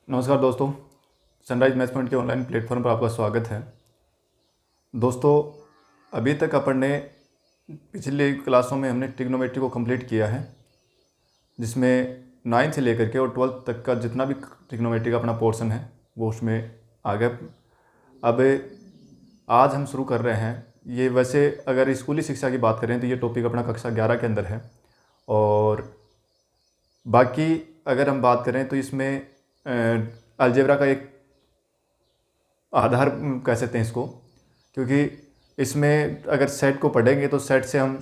नमस्कार दोस्तों, sunrise maths point के ऑनलाइन प्लेटफॉर्म पर आपका स्वागत है। दोस्तों, अभी तक अपन ने पिछले क्लासों में हमने ट्रिग्नोमेट्री को कंप्लीट किया है, जिसमें 9th से लेकर के और 12th तक का जितना भी ट्रिग्नोमेट्री का अपना पोर्शन है वो उसमें आ गया। अब आज हम शुरू कर रहे हैं। ये वैसे अगर स्कूली शिक्षा की बात करें तो ये टॉपिक अपना कक्षा 11 के अंदर है, और बाकी अगर हम बात करें तो इसमें अलजेब्रा का एक आधार कह सकते हैं इसको, क्योंकि इसमें अगर सेट को पढ़ेंगे तो सेट से हम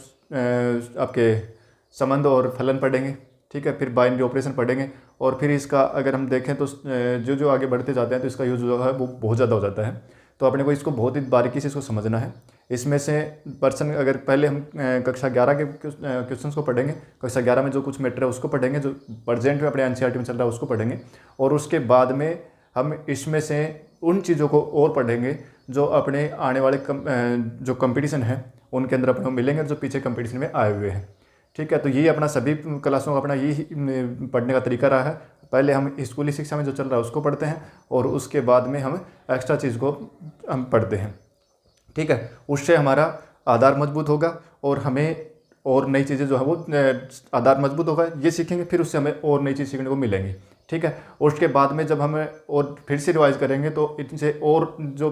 आपके संबंध और फलन पढ़ेंगे, ठीक है। फिर बाइनरी ऑपरेशन पढ़ेंगे, और फिर इसका अगर हम देखें तो जो जो आगे बढ़ते जाते हैं तो इसका यूज जो है वो बहुत ज़्यादा हो जाता है। तो अपने को इसको बहुत ही बारीकी से इसको समझना है। इसमें से पर्सन अगर पहले हम कक्षा 11 के क्वेश्चंस को पढ़ेंगे, कक्षा 11 में जो कुछ मैटर है उसको पढ़ेंगे, जो प्रेजेंट में अपने एनसीईआरटी में चल रहा है उसको पढ़ेंगे, और उसके बाद में हम इसमें से उन चीज़ों को और पढ़ेंगे जो अपने आने वाले जो कंपटीशन है उनके अंदर अपने को मिलेंगे, जो पीछे कंपटीशन में आए हुए हैं, ठीक है। तो ये अपना सभी क्लासों का अपना यही पढ़ने का तरीका रहा है। पहले हम स्कूली शिक्षा में जो चल रहा है उसको पढ़ते हैं, और उसके बाद में हम एक्स्ट्रा चीज़ को हम पढ़ते हैं, ठीक है। उससे हमारा आधार मजबूत होगा और हमें और नई चीज़ें जो है वो आधार मजबूत होगा, ये सीखेंगे, फिर उससे हमें और नई चीज़ सीखने को मिलेंगी, ठीक है। और उसके बाद में जब हम और फिर से रिवाइज करेंगे तो इनसे और जो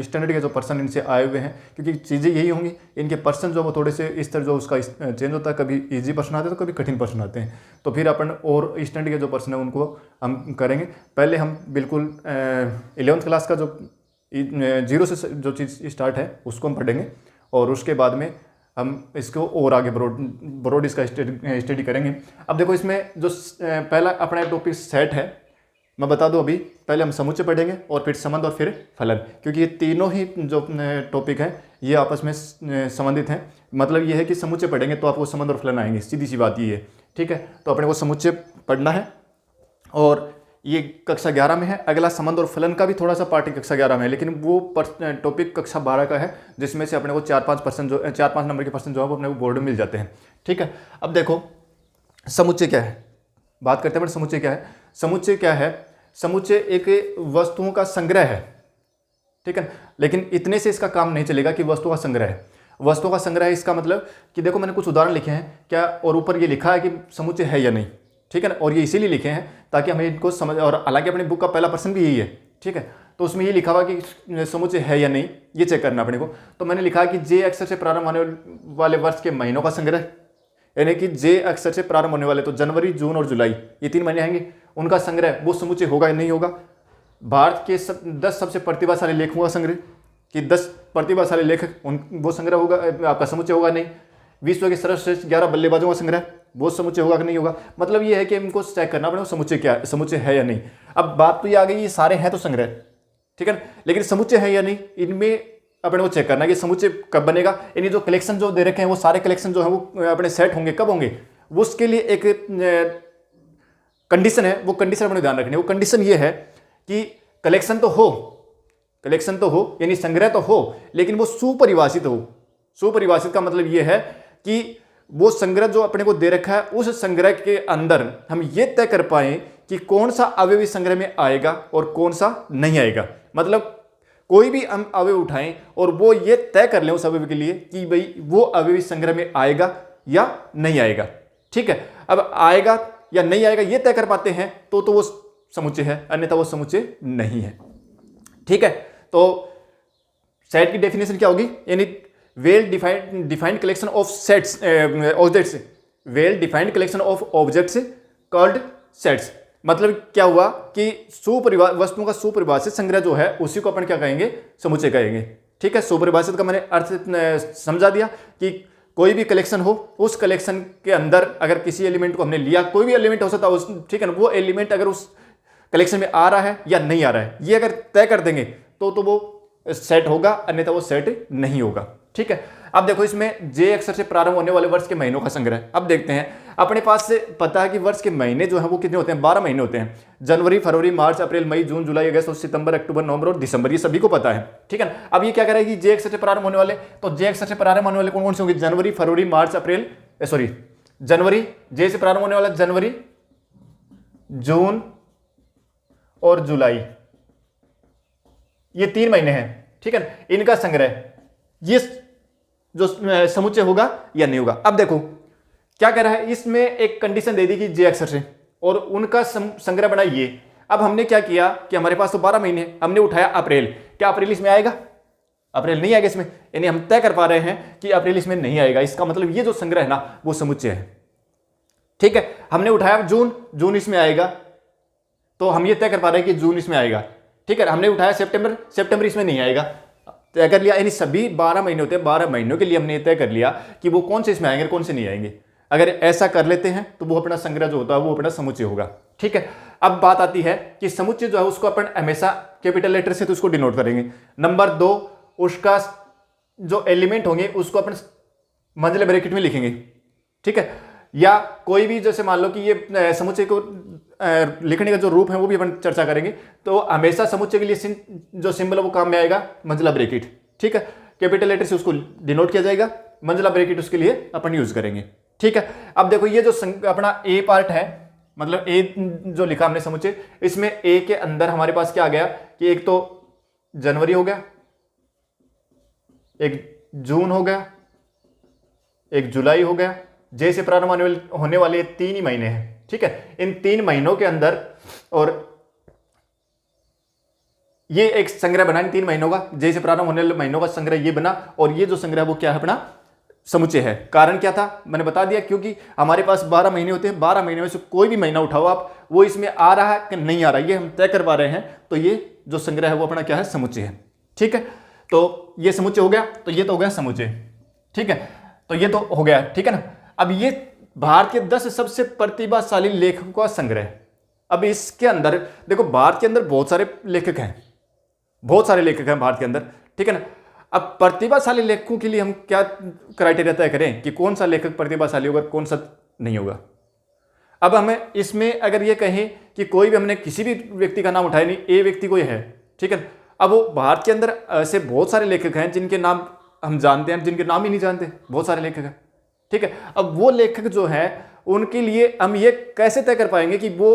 स्टैंडर्ड के जो पर्सन इनसे आए हुए हैं, क्योंकि चीज़ें यही होंगी, इनके पर्सन जो वो थोड़े से इस तरह जो उसका चेंज होता है, कभी ईजी पर्सन आते हैं तो कभी कठिन पर्सन आते हैं, तो फिर अपन और स्टैंडर्ड के जो पर्सन है उनको हम करेंगे। पहले हम बिल्कुल 11th क्लास का जो 0 से जो चीज़ स्टार्ट है उसको हम पढ़ेंगे, और उसके बाद में हम इसको और आगे ब्रॉड इसका स्टडी करेंगे। अब देखो, इसमें जो पहला अपना टॉपिक सेट है, मैं बता दूं अभी, पहले हम समुच्चय पढ़ेंगे और फिर संबंध और फिर फलन, क्योंकि ये तीनों ही जो टॉपिक हैं ये आपस में संबंधित हैं। मतलब ये है कि समुच्चय पढ़ेंगे तो आपको संबंध और फलन आएंगे, सीधी सी बात ये है, ठीक है। तो अपने को समुच्चय पढ़ना है, और ये कक्षा 11 में है। अगला संबंध और फलन का भी थोड़ा सा पार्ट कक्षा 11 में है, लेकिन वो टॉपिक कक्षा 12 का है, जिसमें से अपने को 4-5 नंबर के पर्सन जो है वो अपने को बोर्ड में मिल जाते हैं, ठीक है। अब देखो, समुच्चय क्या है, बात करते हैं। समुच्चय क्या है? समुच्चय क्या है? समुच्चय एक वस्तुओं का संग्रह है, ठीक है। लेकिन इतने से इसका काम नहीं चलेगा कि वस्तुओं का संग्रह है। वस्तुओं का संग्रह है, इसका मतलब कि देखो, मैंने कुछ उदाहरण लिखे हैं क्या, और ऊपर ये लिखा है कि समुच्चय है या नहीं, ठीक है ना। और ये इसीलिए लिखे हैं ताकि हमें इनको समझ, और हालांकि अपनी बुक का पहला पर्सन भी यही है, ठीक है। तो उसमें ये लिखा हुआ कि समुच्चय है या नहीं, ये चेक करना अपने को। तो मैंने लिखा कि जे अक्षर से प्रारंभ होने वाले वर्ष के महीनों का संग्रह, यानी कि जे अक्षर से प्रारंभ होने वाले, तो जनवरी, जून और जुलाई, ये 3 महीने आएंगे, उनका संग्रह वो समुच्चय होगा या नहीं होगा। भारत के 10 सबसे प्रतिभाशाली लेखकों का संग्रह, कि 10 प्रतिभाशाली लेखक, उन वो संग्रह होगा, आपका समुच्चय होगा नहीं। विश्व के सर्वश्रेष्ठ 11 बल्लेबाजों का संग्रह, वो समुच्चय होगा कि नहीं होगा। मतलब ये है कि इनको चेक करना पड़ेगा समुच्चय क्या है, समुच्चय है या नहीं। अब बात तो ये आ गई, ये सारे हैं तो संग्रह, ठीक है, लेकिन समुच्चय है या नहीं, इनमें अपने को चेक करना है कि समुच्चय कब बनेगा। यानी जो कलेक्शन जो दे रखे हैं वो सारे कलेक्शन जो है वो अपने सेट होंगे, कब होंगे, वो उसके लिए एक कंडीशन है, वो कंडीशन अपने ध्यान रखनी है। वो कंडीशन ये है कि कलेक्शन तो हो, यानी संग्रह तो हो, लेकिन वो सुपरिभाषित हो। सुपरिभाषित का मतलब ये है कि वो संग्रह जो अपने को दे रखा है, उस संग्रह के अंदर हम ये तय कर पाए कि कौन सा अवयवी संग्रह में आएगा और कौन सा नहीं आएगा। मतलब कोई भी हम अवयव उठाएं और वो ये तय कर लें उस अवयव के लिए कि भाई वो अवयवी संग्रह में आएगा या नहीं आएगा, ठीक है। अब आएगा या नहीं आएगा ये तय कर पाते हैं तो वो समुच्चय है, अन्यथा वो समुच्चय नहीं है, ठीक है। तो सेट की डेफिनेशन क्या होगी, यानी well defined collection of sets objects, well defined collection of objects called sets. मतलब क्या हुआ कि वस्तुओं का सुपरिभाषित संग्रह जो है उसी को अपन क्या कहेंगे, समुच्चय कहेंगे, ठीक है। सुपरिभाषित का मैंने अर्थ समझा दिया कि कोई भी कलेक्शन हो, उस कलेक्शन के अंदर अगर किसी एलिमेंट को हमने लिया, कोई भी एलिमेंट हो सकता है, ठीक है ना, वो एलिमेंट अगर उस कलेक्शन में आ रहा है या नहीं आ रहा है, ये अगर तय कर देंगे तो वो सेट होगा, अन्यथा वो सेट नहीं होगा, ठीक है। अब देखो, इसमें जे अक्षर से प्रारंभ होने वाले वर्ष के महीनों का संग्रह। अब देखते हैं, अपने पास से पता है कि वर्ष के महीने जो है वो कितने होते हैं, 12 महीने होते हैं। जनवरी, फरवरी, मार्च, अप्रैल, मई, जून, जुलाई, अगस्त, सितंबर, अक्टूबर, नवंबर और दिसंबर, ये सभी को पता है, ठीक है। अब ये क्या करेगी, जे अक्षर से प्रारंभ होने वाले, तो जे अक्षर से प्रारंभ होने वाले कौन कौन से होंगे, जनवरी, फरवरी, मार्च, अप्रैल, जनवरी, जे से प्रारंभ होने वाला जनवरी, जून और जुलाई, ये 3 महीने हैं, ठीक है ना, इनका संग्रह ये जो समुच्चय होगा या नहीं होगा। अब देखो क्या कह रहा है, इसमें एक कंडीशन दे दी कि जे अक्षर से, और उनका संग्रह बना ये। अब हमने क्या किया कि हमारे पास तो 12 महीने, हमने उठाया अप्रैल, क्या अप्रैल इसमें आएगा? अप्रैल नहीं आएगा इसमें, यानी हम तय कर पा रहे हैं कि अप्रैल इसमें नहीं आएगा। इसका मतलब ये जो संग्रह है ना वो समुच्चय है, ठीक है। हमने उठाया जून, जून इसमें आएगा, तो हम ये तय कर पा रहे हैं कि जून इसमें आएगा, ठीक है। हमने उठाया सितंबर, सितंबर इसमें नहीं आएगा, तय कर लिया। यानी सभी 12 महीने होते हैं, 12 महीनों के लिए हमने तय कर लिया कि वो कौन से इसमें आएंगे, कौन से नहीं आएंगे। अगर ऐसा कर लेते हैं तो वो अपना संग्रह जो होता है वो अपना समुच्चय होगा, ठीक है। अब बात आती है कि समुच्चय जो है उसको अपन हमेशा कैपिटल लेटर से तो उसको डिनोट करेंगे। नंबर 2, उसका जो एलिमेंट होंगे उसको अपन मंझले ब्रैकेट में लिखेंगे, ठीक है। या कोई भी, जैसे मान लो कि ये समुच्चय को लिखने का जो रूप है वो भी अपन चर्चा करेंगे, तो हमेशा समुच्चय के लिए जो सिंबल है वो काम में आएगा मंझला ब्रैकेट, ठीक है। कैपिटल लेटर से उसको डिनोट किया जाएगा, मंझला ब्रैकेट उसके लिए अपन यूज करेंगे, ठीक है। अब देखो ये जो अपना ए पार्ट है, मतलब ए जो लिखा हमने समुच्चय, इसमें ए के अंदर हमारे पास क्या आ गया कि एक तो जनवरी हो गया, एक जून हो गया, एक जुलाई हो गया। जैसे प्रारंभ होने वाले 3 ही महीने हैं, ठीक है। इन 3 महीनों के अंदर और ये एक संग्रह बना, इन 3 महीनों का, जैसे प्रारंभ होने वाले महीनों का संग्रह ये बना, और ये जो संग्रह वो क्या है, अपना समुच्चय है। कारण क्या था मैंने बता दिया, क्योंकि हमारे पास 12 महीने होते हैं, 12 महीने में से कोई भी महीना उठाओ आप, वो इसमें आ रहा है कि नहीं आ रहा है ये हम तय कर पा रहे हैं, तो ये जो संग्रह है वो अपना क्या है, समुच्चय है, ठीक है। तो ये समुच्चय हो गया, तो ये तो हो गया समुच्चय, ठीक है। तो ये तो हो गया, ठीक है ना। अब ये भारत के 10 सबसे प्रतिभाशाली लेखकों का संग्रह। अब इसके अंदर देखो, भारत के अंदर बहुत सारे लेखक हैं, बहुत सारे लेखक हैं भारत के अंदर, ठीक है ना। अब प्रतिभाशाली लेखकों के लिए हम क्या क्राइटेरिया तय करें कि कौन सा लेखक प्रतिभाशाली होगा, कौन सा नहीं होगा। अब हमें इसमें अगर ये कहें कि कोई भी, हमने किसी भी व्यक्ति का नाम उठाया नहीं, ए व्यक्ति कोई है, ठीक है। अब वो भारत के अंदर ऐसे बहुत सारे लेखक हैं जिनके नाम हम जानते हैं, जिनके नाम ही नहीं जानते, बहुत सारे लेखक हैं, ठीक है। अब वो लेखक जो है उनके लिए हम ये कैसे तय कर पाएंगे कि वो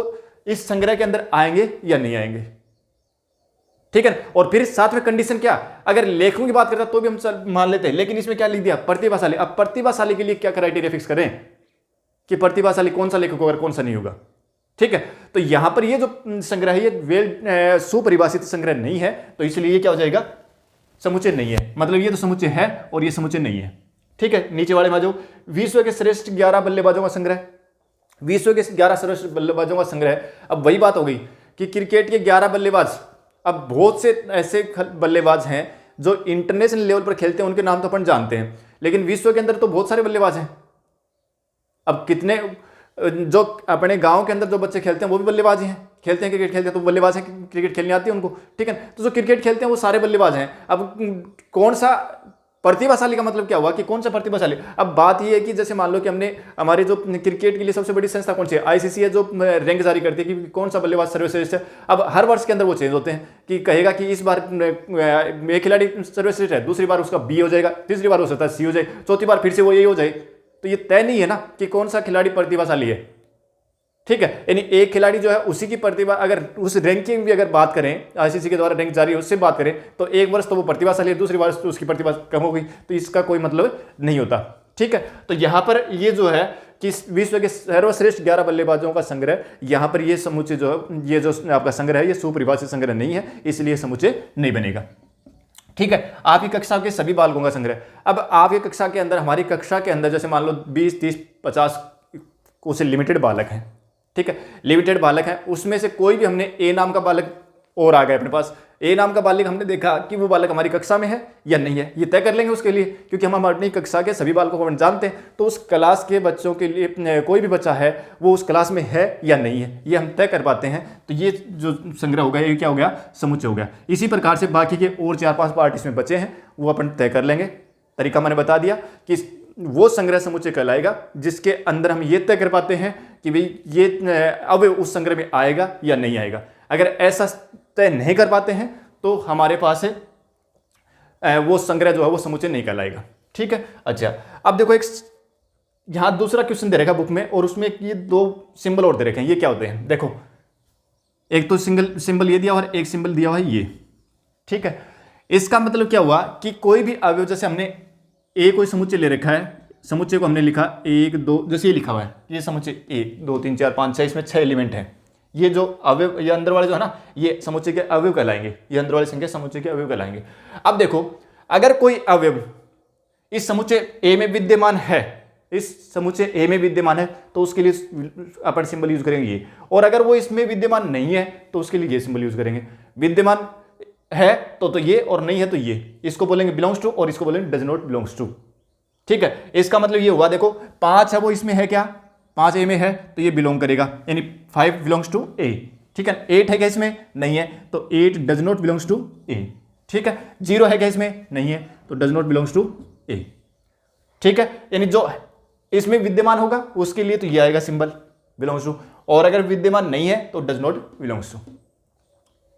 इस संग्रह के अंदर आएंगे या नहीं आएंगे, ठीक है। और फिर साथ में कंडीशन क्या, अगर लेखकों की बात करता तो भी हम मान लेते हैं, लेकिन इसमें क्या लिख दिया, प्रतिभाशाली। अब प्रतिभाशाली के लिए क्या क्राइटेरिया फिक्स करें कि प्रतिभाशाली कौन सा लेखक होगा, कौन सा नहीं होगा, ठीक है। तो यहां पर ये जो संग्रह है ये सुपरिभाषित संग्रह नहीं है, तो इसलिए ये क्या हो जाएगा, समुच्चय नहीं है। मतलब ये तो समुच्चय है और ये समुच्चय नहीं है, ठीक है। नीचे वाले में जो विश्व के श्रेष्ठ 11 बल्लेबाजों का संग्रह, विश्व के 11 श्रेष्ठ बल्लेबाजों का संग्रह। अब वही बात हो गई कि क्रिकेट के 11 बल्लेबाज, अब बहुत से ऐसे बल्लेबाज हैं जो इंटरनेशनल लेवल पर खेलते हैं, उनके नाम तो अपन जानते हैं, लेकिन विश्व के अंदर तो बहुत सारे बल्लेबाज हैं। अब कितने जो अपने गांव के अंदर जो बच्चे खेलते हैं वो भी बल्लेबाज ही हैं, खेलते हैं क्रिकेट, खेलते हैं तो बल्लेबाज हैं, क्रिकेट खेलनी आती है उनको, ठीक है। तो जो क्रिकेट खेलते हैं वो सारे बल्लेबाज हैं। अब कौन सा प्रतिभाशाली का मतलब क्या हुआ कि कौन सा प्रतिभाशाली। अब बात यह है कि जैसे मान लो कि हमने हमारे जो क्रिकेट के लिए सबसे बड़ी संस्था कौन सी है, आईसीसी है, जो रैंक जारी करती है कि कौन सा बल्लेबाज सर्वश्रेष्ठ है। अब हर वर्ष के अंदर वो चेंज होते हैं कि कहेगा कि इस बार एक खिलाड़ी सर्वश्रेष्ठ है, दूसरी बार उसका बी हो जाएगा, तीसरी बार हो सकता है सी हो जाए, चौथी बार फिर से वो ए हो जाए। तो ये तय नहीं है ना कि कौन सा खिलाड़ी प्रतिभाशाली है, ठीक है। यानी एक खिलाड़ी जो है उसी की प्रतिभा, अगर उस रैंकिंग भी अगर बात करें, आईसीसी के द्वारा रैंक जारी है उससे बात करें, तो एक वर्ष तो वो प्रतिभाशाली है, दूसरी बार तो उसकी प्रतिभा कम हो गई, तो इसका कोई मतलब नहीं होता, ठीक है। तो यहां पर ये जो है कि विश्व के सर्वश्रेष्ठ 11 बल्लेबाजों का संग्रह, यहां पर ये समुच्चय जो है, ये जो आपका संग्रह है ये सुपरिभाषित संग्रह नहीं है, इसलिए समुच्चय नहीं बनेगा, ठीक है। आपकी कक्षा के सभी बालकों का संग्रह। अब आपकी कक्षा के अंदर, हमारी कक्षा के अंदर जैसे मान लो 20, 30, 50 कुछ लिमिटेड बालक हैं, ठीक है, लिमिटेड बालक हैं, उसमें से कोई भी हमने ए नाम का बालक और आ गया अपने पास, ए नाम का बालक हमने देखा कि वो बालक हमारी कक्षा में है या नहीं है, ये तय कर लेंगे उसके लिए, क्योंकि हम अपनी कक्षा के सभी बालकों को जानते हैं। तो उस क्लास के बच्चों के लिए कोई भी बच्चा है वो उस क्लास में है या नहीं है, ये हम तय कर पाते हैं। तो ये जो संग्रह हो गया ये क्या हो गया, समुच्चय हो गया। इसी प्रकार से बाकी के और 4-5 पार्ट इसमें बचे हैं वो अपन तय कर लेंगे। तरीका मैंने बता दिया कि वो संग्रह समुच्चय कहलाएगा जिसके अंदर हम ये तय कर पाते हैं कि भाई ये अब उस संग्रह में आएगा या नहीं आएगा। अगर ऐसा तय नहीं कर पाते हैं तो हमारे पास है वो संग्रह जो है वो समुच्चय नहीं कहलाएगा, ठीक है। अच्छा, अब देखो एक यहां दूसरा क्वेश्चन दे रखा बुक में, और उसमें ये 2 सिंबल और दे रखे हैं, ये क्या होते हैं देखो। एक तो सिंगल सिंबल ये दिया हुआ है, एक सिंबल दिया हुआ है ये, ठीक है। इसका मतलब क्या हुआ कि कोई भी अवयव, जैसे हमने ए कोई समुच्चय ले रखा है, समुच्चय को हमने लिखा 1 2, जैसे ये लिखा हुआ है, ये समुच्चय 1 2 3 4 5 6, इसमें 6 एलिमेंट हैं। ये जो अवयव, ये अंदर वाले जो है ना, ये समुच्चय के अवयव कहलाएंगे, ये अंदर वाली संख्या समुच्चय के अवयव कहलाएंगे। अब देखो, अगर कोई अवयव इस समुच्चय ए में विद्यमान है, इस समुच्चय ए में विद्यमान है, तो उसके लिए अपन सिंबल यूज करेंगे ये, और अगर वो इसमें विद्यमान नहीं है तो उसके लिए ये सिंबल यूज करेंगे। विद्यमान है तो ये, और नहीं है तो ये, इसको बोलेंगे बिलोंग्स टू और इसको बोलेंगे डज नॉट बिलोंग्स टू, ठीक है। इसका मतलब ये हुआ, देखो 5 है वो इसमें है क्या, 5 ए में है तो ये बिलोंग करेगा, यानी 5 बिलोंग्स टू ए, ठीक है। 8 है क्या इसमें, नहीं है, तो 8 डज नॉट बिलोंग्स टू ए, ठीक है। 0 है क्या इसमें, नहीं है, तो डज नॉट बिलोंग्स टू ए, ठीक है। यानी जो इसमें विद्यमान होगा उसके लिए तो ये आएगा सिंबल बिलोंग्स टू, और अगर विद्यमान नहीं है तो डज नॉट बिलोंग्स टू,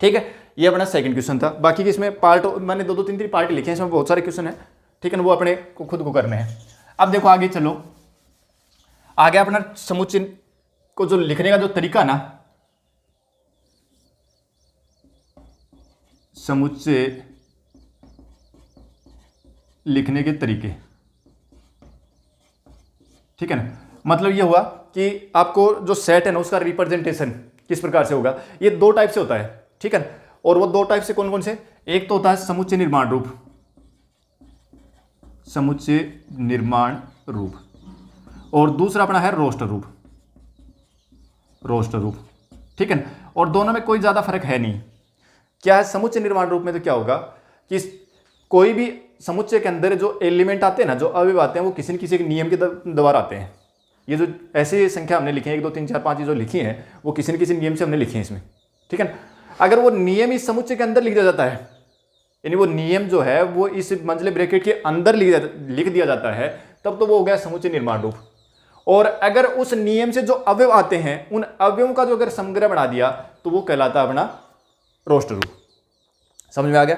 ठीक है। ये अपना सेकंड क्वेश्चन था। बाकी इसमें पार्ट मैंने 2 2 3 3 पार्ट लिखे हैं, इसमें बहुत सारे क्वेश्चन है, ठीक है ना, वो अपने को खुद को करने हैं। अब देखो आगे चलो, आगे अपना समुच्चय को जो लिखने का जो तरीका ना, समुच्चय लिखने के तरीके, ठीक है ना। मतलब ये हुआ कि आपको जो सेट है ना उसका रिप्रेजेंटेशन किस प्रकार से होगा, ये 2 टाइप से होता है, ठीक है। और वो 2 टाइप से कौन कौन से, एक तो होता है समुच्चय निर्माण रूप, समुच्चय निर्माण रूप, और दूसरा अपना है रोस्टर रूप, रोस्टर रूप, ठीक है ना। और दोनों में कोई ज्यादा फर्क है नहीं। क्या है समुच्चय निर्माण रूप में, तो क्या होगा कि कोई भी समुच्चय के अंदर जो एलिमेंट आते हैं ना, जो अवयव आते हैं, वो किसी न किसी एक नियम के द्वारा आते हैं। ये जो ऐसे संख्या हमने लिखी है 1 2 3 4 5 ये जो लिखी है, वो किसी न किसी नियम से हमने लिखी है इसमें, ठीक है ना। अगर वो नियम इस समुच्चय के अंदर लिख दिया जाता है, यानी वो नियम जो है वो इस मंझले ब्रैकेट के अंदर लिख दिया जाता है, तब तो वो हो गया समुच्चय निर्माण रूप। और अगर उस नियम से जो अवयव आते हैं, उन अवयवों का जो अगर समग्र बना दिया, तो वो कहलाता है अपना रोस्टर रूप। समझ में आ गया,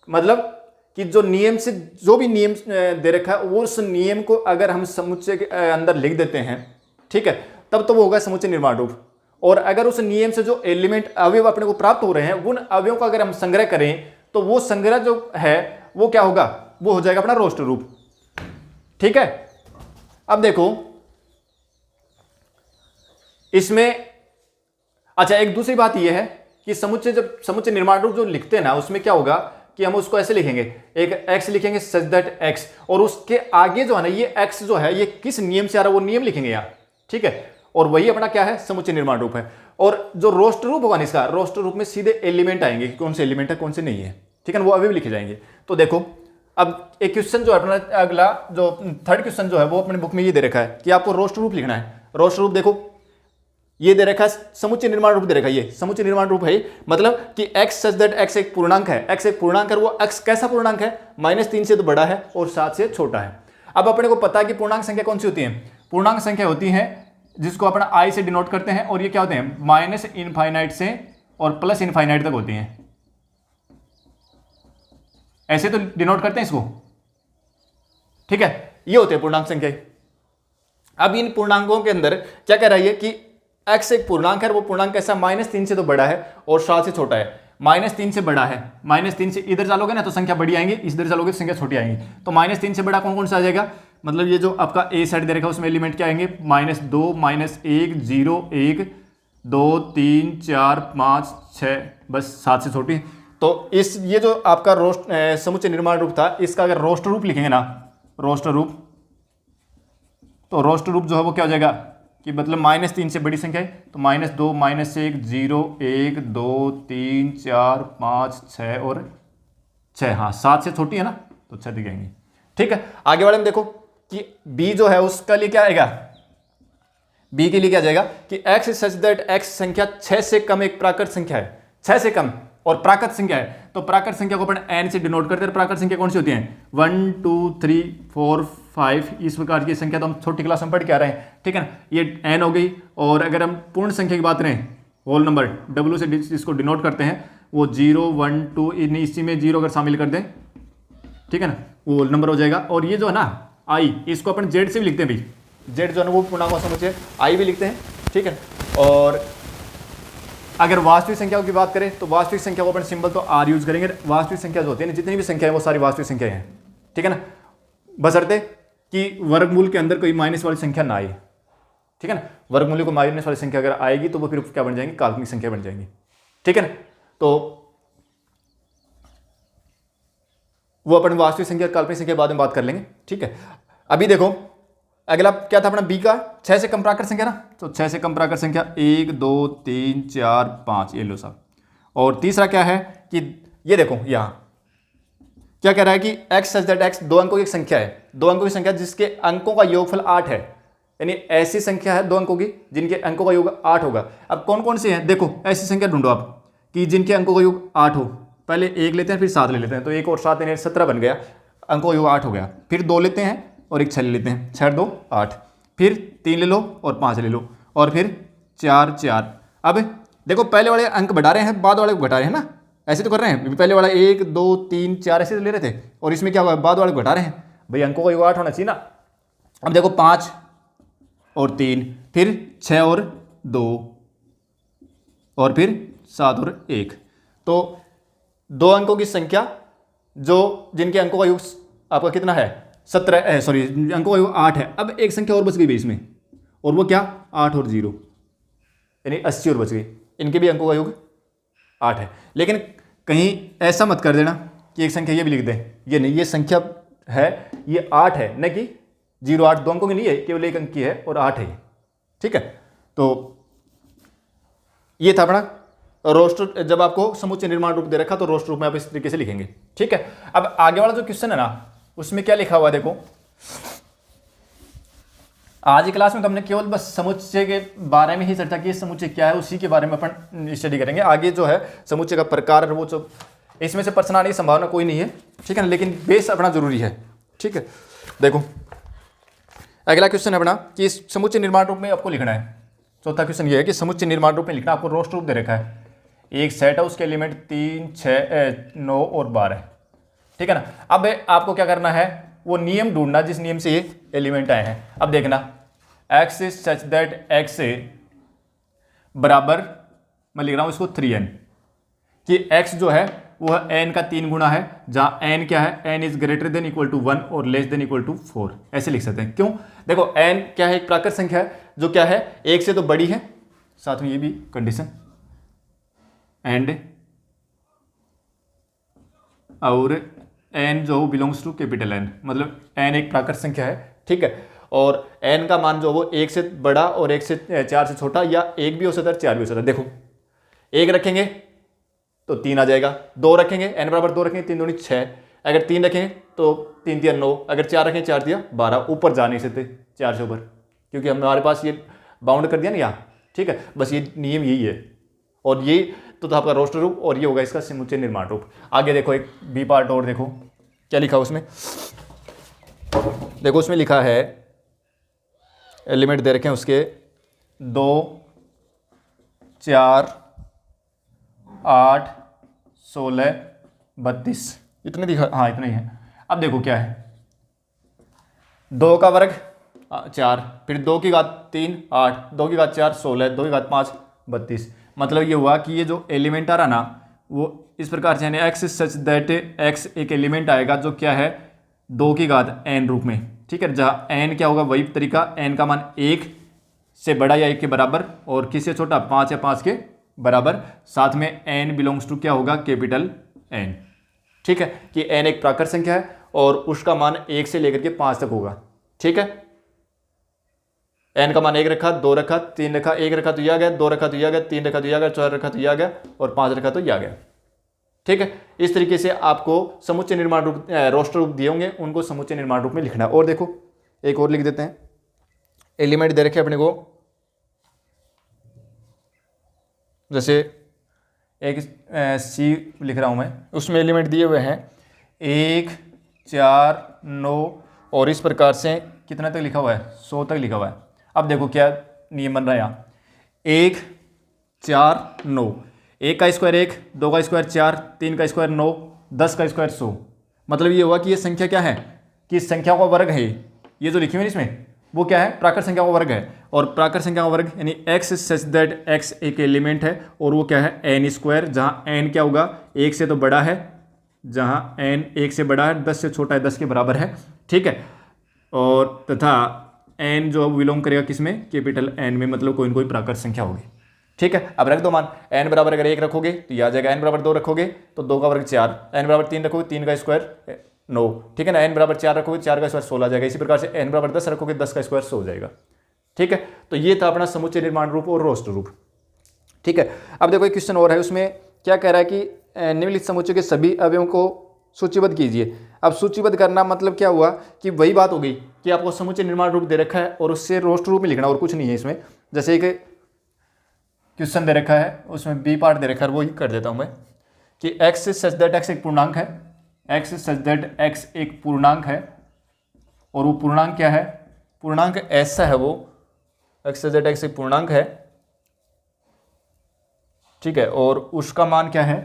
मतलब कि जो नियम से जो भी नियम दे रखा है, वो उस नियम को अगर हम समुच्चय के अंदर लिख देते हैं, ठीक है, तब तो वो होगा समुच्चय निर्माण रूप। और अगर उस नियम से जो एलिमेंट अवयव अपने को प्राप्त हो रहे हैं, उन अवयवों का अगर हम संग्रह करें, तो वो संग्रह जो है वो क्या होगा, वो हो जाएगा अपना रोस्टर रूप, ठीक है। अब देखो इसमें, अच्छा एक दूसरी बात यह है कि समुच्चय, जब समुच्चय निर्माण रूप जो लिखते हैं ना, उसमें क्या होगा कि हम उसको ऐसे लिखेंगे, एक x लिखेंगे सच दैट x, और उसके आगे जो है ना ये x जो है ये किस नियम से आ रहा है वो नियम लिखेंगे यहाँ, ठीक है। और वही अपना क्या है, समुच्चय निर्माण रूप है। और जो रोस्टर रूप होगा ना इसका, रोस्टर रूप में सीधे एलिमेंट आएंगे कि कौन से एलिमेंट है कौन से नहीं है, ठीक है, वो अभी भी लिखे जाएंगे। तो देखो अब एक क्वेश्चन जो है अपना अगला जो थर्ड क्वेश्चन जो है वो अपने बुक में ये दे रखा है कि आपको रोस्टर रूप लिखना है। रोस्टर रूप देखो ये दे रखा है, समुच्चय निर्माण रूप दे रखा है, ये समुच्चय निर्माण रूप है, मतलब कि x सच दैट x एक पूर्णांक है, x एक पूर्णांक है, वो x कैसा पूर्णांक है, -3 से तो बड़ा है और 7 से छोटा है। अब अपने को पता है कि पूर्णांक संख्या कौन सी होती है, पूर्णांक संख्या होती है जिसको अपना i से डिनोट करते हैं, और ये क्या होते हैं -इनफाइनाइट से और +इनफाइनाइट तक होती हैं, ऐसे तो डिनोट करते हैं इसको, ठीक है, ये होते हैं पूर्णांक संख्या। अब इन पूर्णांकों के अंदर क्या कह रहा है कि x एक पूर्णांक है, वो पूर्णांक कैसा, -3 से तो बड़ा है और 7 से छोटा है। -3 से बड़ा है, -3 से इधर चलोगे ना तो संख्या बड़ी आएंगी, इधर चलोगे तो संख्या छोटी आएंगी। तो -3 से बड़ा कौन कौन सा आ जाएगा, मतलब ये जो आपका ए साइड दे रखा है उसमें एलिमेंट क्या आएंगे, -2 -1 0 1 2 3 4 5 6, बस 7 से छोटी। तो इस ये जो आपका समुच्चय निर्माण रूप था, इसका अगर रोस्टर रूप लिखेंगे ना, रोस्टर रूप, तो रोस्टर रूप जो है वो क्या हो जाएगा कि मतलब -3 से बड़ी संख्या है, तो -2 -1 0 1 2 3 4 5 6 और 6, हाँ 7 से छोटी है ना तो 6 दिखाएंगे, ठीक है। आगे वाले में देखो कि b जो है उसका लिए क्या आएगा, b के लिए क्या जाएगा कि x सच दैट x संख्या 6 से कम एक प्राकृत संख्या है, 6 से कम और प्राकृत संख्या है, तो प्राकृत संख्या को अपन n से डिनोट करते हैं। प्राकृत संख्या कौन सी होती है, 1 2 3 4 5, इस प्रकार की संख्या तो हम छोटी क्लास में पढ़ के आ रहे हैं, ठीक है ना, ये n हो गई। और अगर हम पूर्ण संख्या की बात करें, होल नंबर w से इसको डिनोट करते हैं, वो 0 1 2, इसी में 0 अगर शामिल कर दें, ठीक है ना, वो होल नंबर हो जाएगा। और ये जो है ना i, इसको अपन z से भी लिखते हैं भाई, z जो है ना वो पूर्णांक समुच्चय i भी लिखते हैं, ठीक है। और अगर वास्तविक संख्याओं की बात करें तो वास्तविक संख्या को अपन सिंबल तो आर यूज करेंगे। वास्तविक संख्या जो होती है ना, जितनी भी संख्या है वो सारी वास्तविक संख्या है, ठीक है ना, बशर्ते कि वर्गमूल के अंदर कोई माइनस वाली संख्या ना आए, ठीक है ना। वर्गमूल को माइनस वाली संख्या अगर आएगी तो वो फिर क्या बन जाएंगी, काल्पनिक संख्या बन जाएंगी, ठीक है ना। तो वो अपन वास्तविक संख्या काल्पनिक संख्या बाद में बात कर लेंगे, ठीक है। अभी देखो अगला क्या था अपना बी का, 6 से कम प्राकृत संख्या ना, तो 6 से कम प्राकृत संख्या 1 2 3 4 5, ये लो साहब। और तीसरा क्या है कि ये देखो यहाँ क्या कह रहा है कि x सच दैट x 2 अंकों की एक संख्या है, 2 अंकों की संख्या जिसके अंकों का योगफल 8 है, यानी ऐसी संख्या है 2 अंकों की जिनके अंकों का योग 8 होगा। अब कौन कौन सी है, देखो ऐसी संख्या ढूंढो आप कि जिनके अंकों का योग 8 हो। पहले 1 लेते हैं फिर 7 ले लेते हैं, तो 1 और 7 यानी 17 बन गया, अंकों का योग 8 हो गया। फिर 2 लेते हैं और एक 6 ले लेते हैं, 6 2 8, फिर 3 ले लो और 5 ले लो, और फिर 4 4। अब देखो पहले वाले अंक बढ़ा रहे हैं, बाद वाले को घटा रहे हैं ना, ऐसे तो कर रहे हैं। पहले वाला 1 2 3 4 ऐसे ले रहे थे, और इसमें क्या हुआ, बाद वाले को घटा रहे हैं। भाई अंकों का योग 8 होना चाहिए ना। अब देखो 5 और 3, फिर 6 और 2, और फिर 7 और 1। तो 2 अंकों की संख्या जो जिनके अंकों का योग आपका कितना है, 17, सॉरी अंकों का योग 8 है। अब एक संख्या और बच गई इसमें, और वो क्या, 8 और 0 यानी 80 और बच गई। इनके भी अंकों का योग 8 है। लेकिन कहीं ऐसा मत कर देना कि एक संख्या ये भी लिख दें, ये नहीं, ये संख्या है, ये 8 है, न कि 0 8, 2 अंकों की नहीं है, केवल एक अंक की है और 8 है, ठीक है। तो ये था अपना रोस्टर। जब आपको समुच्चय निर्माण रूप दे रखा तो रोस्टर रूप में आप इस तरीके से लिखेंगे, ठीक है। अब आगे वाला जो क्वेश्चन है ना, उसमें क्या लिखा हुआ है देखो। आज की क्लास में तो हमने केवल बस समुच्चय के बारे में ही चर्चा की, समुच्चय क्या है उसी के बारे में अपन स्टडी करेंगे। आगे जो है समुच्चय का प्रकार, वो जो इसमें से प्रश्न आने की संभावना कोई नहीं है, ठीक है ना, लेकिन बेस अपना जरूरी है, ठीक है। देखो अगला क्वेश्चन है अपना कि समुच्चय निर्माण रूप में आपको लिखना है। चौथा क्वेश्चन ये है कि समुच्चय निर्माण रूप में लिखना, आपको रोस्टर रूप दे रखा है, एक सेट है, उसके एलिमेंट 3 6 9 और 12, ठीक है ना। अब आपको क्या करना है, वो नियम ढूंढना जिस नियम से ये एलिमेंट आए हैं। अब देखना x is such that x बराबर, मैं लिख रहा हूं इसको 3n, कि x जो है वह n का 3 गुना है, जहां n क्या है, n is greater than equal to 1 और लेस देन इक्वल टू 4, ऐसे लिख सकते हैं। क्यों, देखो n क्या है, एक प्राकृत संख्या है जो क्या है, 1 से तो बड़ी है, साथ में ये भी कंडीशन, एंड और n जो बिलोंग्स टू कैपिटल N, मतलब n एक प्राकृत संख्या है, ठीक है। और n का मान जो वो 1 से बड़ा और 1 से 4 से छोटा, या 1 भी हो सकता है 4 भी हो सकता है। देखो 1 रखेंगे तो 3 आ जाएगा, 2 रखेंगे n बराबर 2 रखेंगे, 3 दूनी 6, अगर 3 रखेंगे तो 3 3 9, अगर 4 रखेंगे 4 3 12, ऊपर जा नहीं सकते 4 से ऊपर, क्योंकि हमारे पास ये बाउंड कर दिया ना यहाँ, ठीक है। बस ये नियम यही है, और ये तो आपका रोस्टर रूप, और ये होगा इसका समुच्चय निर्माण रूप। आगे देखो एक बी पार्ट और देखो क्या लिखा उसमें। देखो उसमें लिखा है, एलिमेंट दे रखे हैं उसके 2 4 8 16 32, इतने दिखा, हाँ इतने ही है। अब देखो क्या है, 2 का वर्ग 4, फिर 2 की घात 3 8, 2 की घात 4 16, 2 की घात 5 32। मतलब ये हुआ कि ये जो एलिमेंट आ रहा ना, वो इस प्रकार से, यानी x सच दैट x एक एलिमेंट आएगा जो क्या है, 2 की घात n रूप में, ठीक है। जहाँ n क्या होगा, वही तरीका, n का मान 1 से बड़ा या 1 के बराबर, और किससे छोटा, 5 या 5 के बराबर, साथ में n बिलोंग्स टू क्या होगा, कैपिटल N, ठीक है। कि n एक प्राकृत संख्या है और उसका मान 1 से लेकर के 5 तक होगा, ठीक है। n का मान 1 रखा, 2 रखा, 3 रखा, 1 रखा तो यह आ गया, 2 रखा तो यह आ गया, 3 रखा तो यह आ गया, 4 रखा तो यह आ गया, और 5 रखा तो यह आ गया, ठीक है। इस तरीके से आपको समुच्चय निर्माण रूप, रोस्टर रूप दिए होंगे, उनको समुच्चय निर्माण रूप में लिखना है। और देखो एक और लिख देते हैं, एलिमेंट दे रखे अपने को, जैसे एक सी लिख रहा हूं मैं, उसमें एलिमेंट दिए हुए हैं 1 4 9, और इस प्रकार से कितना तक लिखा हुआ है, 100 तक लिखा हुआ है। अब देखो क्या नियम बन रहा है यहाँ, 1 4 9, 1 का स्क्वायर 1, 2 का स्क्वायर 4, 3 का स्क्वायर 9, 10 का स्क्वायर 100। मतलब ये हुआ कि ये संख्या क्या है, कि इस संख्या का वर्ग है, ये जो लिखी हुई है इसमें, वो क्या है, प्राकृत संख्या का वर्ग है। और प्राकृत संख्या का वर्ग यानी x सच दैट x एक एलिमेंट है और वो क्या है n स्क्वायर, जहाँ n क्या होगा 1 से तो बड़ा है, जहाँ n 1 से बड़ा है, 10 से छोटा है, 10 के बराबर है, ठीक है। और तथा n जो बिलोंग करेगा किसमें, कैपिटल N में, मतलब कोई ना कोई प्राकृत संख्या होगी, ठीक है। अब रख दो मान, n बराबर अगर 1 रखोगे तो यह आ जाएगा, n बराबर 2 रखोगे तो 2 का वर्ग 4, n बराबर 3 रखोगे 3 का स्क्वायर 9, ठीक है ना। n बराबर 4 रखोगे 4 का स्क्वायर 16 आ जाएगा। इसी प्रकार से n बराबर 10 रखोगे 10 का स्क्वायर 100 हो जाएगा, ठीक है। तो ये था अपना समुच्चय निर्माण रूप और रोस्टर रूप, ठीक है। अब देखो एक क्वेश्चन और है, उसमें क्या कह रहा है कि निम्नलिखित समुच्चय के सभी अवयवों को सूचीबद्ध कीजिए। अब सूचीबद्ध करना मतलब क्या हुआ कि वही बात हो गई कि आपको समुच्चय निर्माण रूप दे रखा है और उससे रोस्टर रूप में लिखना और कुछ नहीं है इसमें। जैसे एक क्वेश्चन दे रखा है, उसमें बी पार्ट दे रखा है, वो ही कर देता हूं मैं कि x सच दैट x एक पूर्णांक है, x सच दैट x एक पूर्णांक है, और वो पूर्णांक क्या है, पूर्णांक ऐसा है वो x सच दैट x एक पूर्णांक है, ठीक है। और उसका मान क्या है,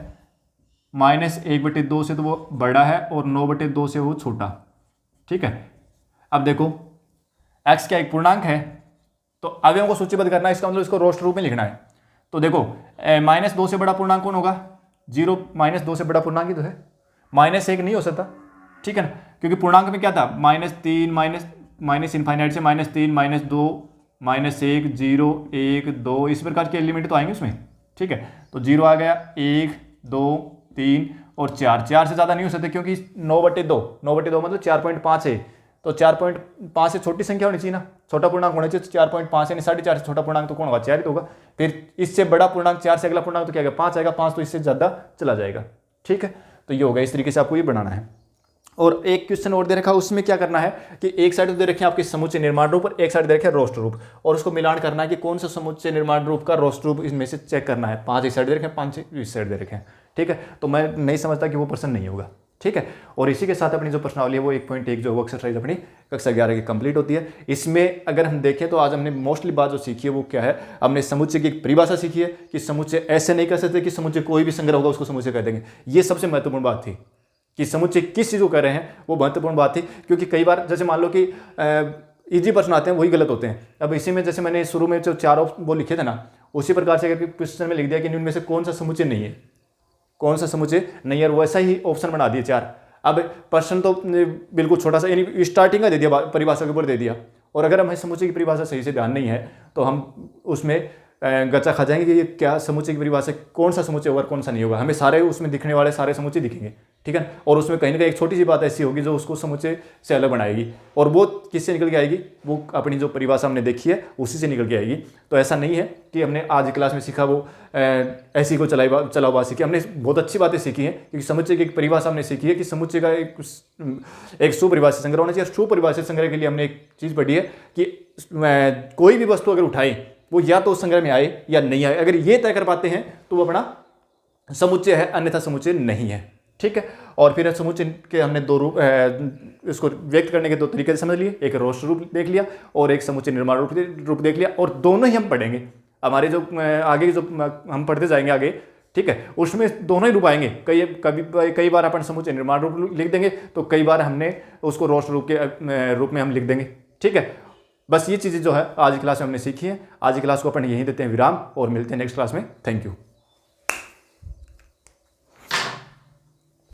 -1/2 से तो वो बड़ा है और 9/2 से वो छोटा, ठीक है। अब देखो x क्या एक पूर्णांक है, तो अवयवों को सूचीबद्ध करना, इसका मतलब इसको रोस्टर रूप में लिखना है। तो देखो -2 से बड़ा पूर्णांक कौन होगा, 0 -2 से बड़ा पूर्णांक ही तो है, -1 नहीं हो सकता, ठीक है ना, क्योंकि पूर्णांक में क्या था -3 माइनस इनफाइनाइट से -3 -2 -1 0 1 2 इस प्रकार के एलिमेंट तो आएंगे उसमें, ठीक है। तो 0 आ गया, 1 2 3 और 4 से ज़्यादा नहीं हो सकते, क्योंकि 9/2 मतलब 4.5 है, तो 4.5 से छोटी संख्या होनी चाहिए ना, छोटा पूर्णांक होना चाहिए। 4.5 यानी 4.5 से छोटा पूर्णांक तो कौन होगा, 4 ही तो होगा। फिर इससे बड़ा पूर्णांक 4 से अगला पूर्णांक तो क्या आएगा, 5 आएगा, 5 तो इससे ज़्यादा चला जाएगा, ठीक है। तो ये होगा, इस तरीके से आपको ये बनाना है। और एक क्वेश्चन और दे रखा है, उसमें क्या करना है कि एक साइड दे रखे हैं आपके समुच्चय निर्माण रूप और एक साइड दे रखे हैं रोस्टर रूप, और उसको मिलान करना है कि कौन सा समुच्चय निर्माण रूप का रोस्टर रूप इसमें से चेक करना है। 5 इस साइड दे रखे हैं, 5 इस साइड दे रखे हैं, ठीक है। तो मैं नहीं समझता कि वो प्रश्न नहीं होगा, ठीक है। और इसी के साथ अपनी जो प्रश्नावली है वो 1.1 जो एक्सरसाइज अपनी कक्षा 11 की कंप्लीट होती है। इसमें अगर हम देखें तो आज हमने मोस्टली बात जो सीखी है वो क्या है, हमने समुच्चय की एक परिभाषा सीखी है कि समुच्चय ऐसे नहीं कर सकते कि समुच्चय कोई भी संग्रह होगा उसको समुच्चय कह देंगे। ये सबसे महत्वपूर्ण बात थी कि समुच्चय किस चीज़ को कर रहे हैं, वो महत्वपूर्ण बात थी। क्योंकि कई बार जैसे मान लो कि इजी प्रश्न आते हैं वही गलत होते हैं। अब इसी में जैसे मैंने शुरू में जो 4 वो लिखे थे ना, उसी प्रकार से अगर क्वेश्चन में लिख दिया कि इनमें से कौन सा समुच्चय नहीं है, कौन सा समुच्चय नहीं है, और वैसा ही ऑप्शन बना दिए 4। अब प्रश्न तो बिल्कुल छोटा सा यानी स्टार्टिंग का दे दिया, परिभाषा के ऊपर दे दिया, और अगर हमें समुच्चय की परिभाषा सही से ध्यान नहीं है तो हम उसमें गच्चा खा जाएंगे कि ये क्या समुच्चय की परिभाषा, कौन सा समुच्चय होगा कौन सा नहीं होगा। हमें सारे उसमें दिखने वाले सारे समुच्चय दिखेंगे, ठीक है। और उसमें कहीं ना कहीं एक छोटी सी बात ऐसी होगी जो उसको समुच्चय से अलग बनाएगी, और वो किससे निकल के आएगी, वो अपनी जो परिभाषा हमने देखी है उसी से निकल के आएगी। तो ऐसा नहीं है कि हमने आज क्लास में सीखा वो ऐसी को चला हुआ सीखी, हमने बहुत अच्छी बातें सीखी हैं, क्योंकि समुच्चय की एक परिभाषा हमने सीखी है कि समुच्चय का एक सुपरिभाषित संग्रह होना चाहिए। सुपरिभाषित संग्रह के लिए हमने एक चीज़ पढ़ी है कि कोई भी वस्तु अगर उठाएं वो या तो उस संग्रह में आए या नहीं आए, अगर ये तय कर पाते हैं तो वो अपना समुच्चय है, अन्यथा समुच्चय नहीं है, ठीक है। और फिर समुच्चय के हमने 2 रूप, इसको व्यक्त करने के 2 तरीके समझ लिए, एक रोस्टर रूप देख लिया और एक समुच्चय निर्माण रूप देख लिया, और दोनों ही हम पढ़ेंगे हमारे जो आगे जो हम पढ़ते जाएंगे आगे, ठीक है, उसमें दोनों ही रूप आएंगे। कई बार अपन समुच्चय निर्माण रूप लिख देंगे, तो कई बार हमने उसको रोस्टर रूप के रूप में हम लिख देंगे, ठीक है। बस ये चीज़ें जो है आज की क्लास में हमने सीखी है। आज की क्लास को अपन यहीं देते हैं विराम और मिलते हैं नेक्स्ट क्लास में। Thank you.